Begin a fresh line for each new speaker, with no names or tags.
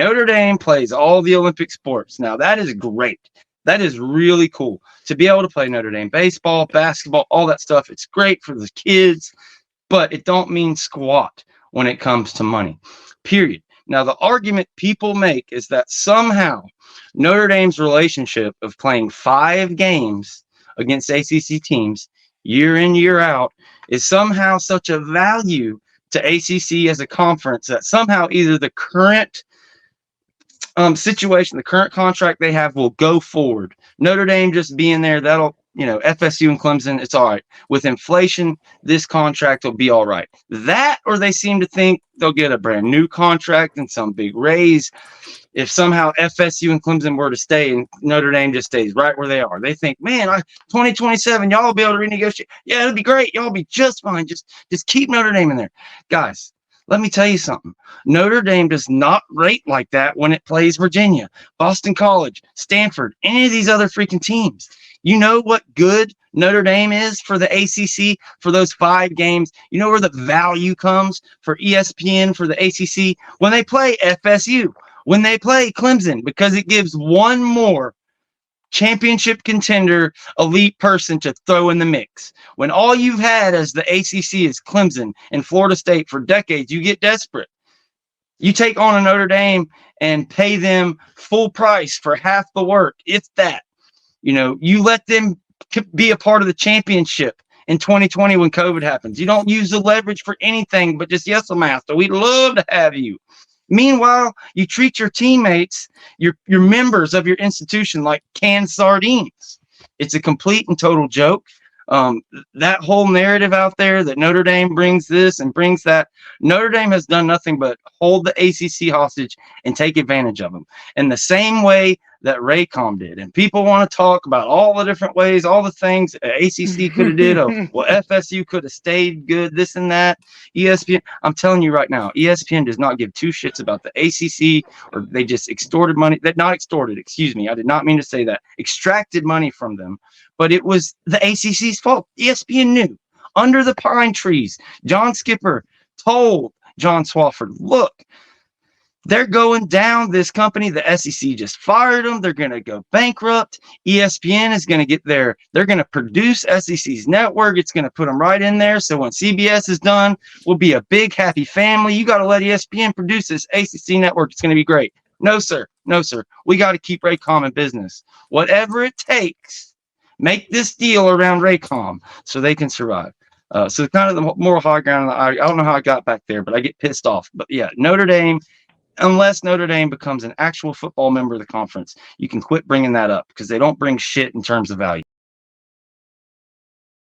Notre Dame plays all the Olympic sports. Now, that is great. That is really cool to be able to play Notre Dame baseball, basketball, all that stuff. It's great for the kids, but it don't mean squat when it comes to money, period. Now, the argument people make is that somehow Notre Dame's relationship of playing 5 games against ACC teams year in, year out is somehow such a value to ACC as a conference that somehow either the current situation, the current contract they have will go forward. Notre Dame just being there, that'll, FSU and Clemson, it's all right. With inflation, this contract will be all right. That, or they seem to think they'll get a brand new contract and some big raise. If somehow FSU and Clemson were to stay and Notre Dame just stays right where they are, they think, man, 2027, y'all will be able to renegotiate. Yeah, it'll be great. Y'all will be just fine. Just keep Notre Dame in there. Guys, let me tell you something. Notre Dame does not rate like that when it plays Virginia, Boston College, Stanford, any of these other freaking teams. You know what good Notre Dame is for the ACC for those 5 games? You know where the value comes for ESPN, for the ACC? When they play FSU, when they play Clemson, because it gives one more championship contender, elite person to throw in the mix. When all you've had as the ACC is Clemson and Florida State for decades, you get desperate. You take on a Notre Dame and pay them full price for half the work. It's that. You let them be a part of the championship in 2020 when COVID happens. You don't use the leverage for anything but just, yes, master, we'd love to have you. Meanwhile, you treat your teammates, your members of your institution like canned sardines. It's a complete and total joke. That whole narrative out there that Notre Dame brings this and brings that, Notre Dame has done nothing but hold the ACC hostage and take advantage of them in the same way that Raycom did. And people want to talk about all the different ways, all the things ACC could have did. FSU could have stayed good, this and that. ESPN, I'm telling you right now, ESPN does not give 2 shits about the ACC, or they just extorted money. Not extorted, excuse me. I did not mean to say that. Extracted money from them. But it was the ACC's fault. ESPN knew. Under the pine trees, John Skipper told John Swofford, look, they're going down this company. The SEC just fired them. They're going to go bankrupt. ESPN is going to get there. They're going to produce SEC's network. It's going to put them right in there. So when CBS is done, we'll be a big, happy family. You got to let ESPN produce this ACC network. It's going to be great. No, sir. No, sir. We got to keep Raycom in business. Whatever it takes, make this deal around Raycom so they can survive. So kind of the moral high ground. I don't know how I got back there, but I get pissed off. But yeah, Notre Dame, unless Notre Dame becomes an actual football member of the conference, you can quit bringing that up because they don't bring shit in terms of value.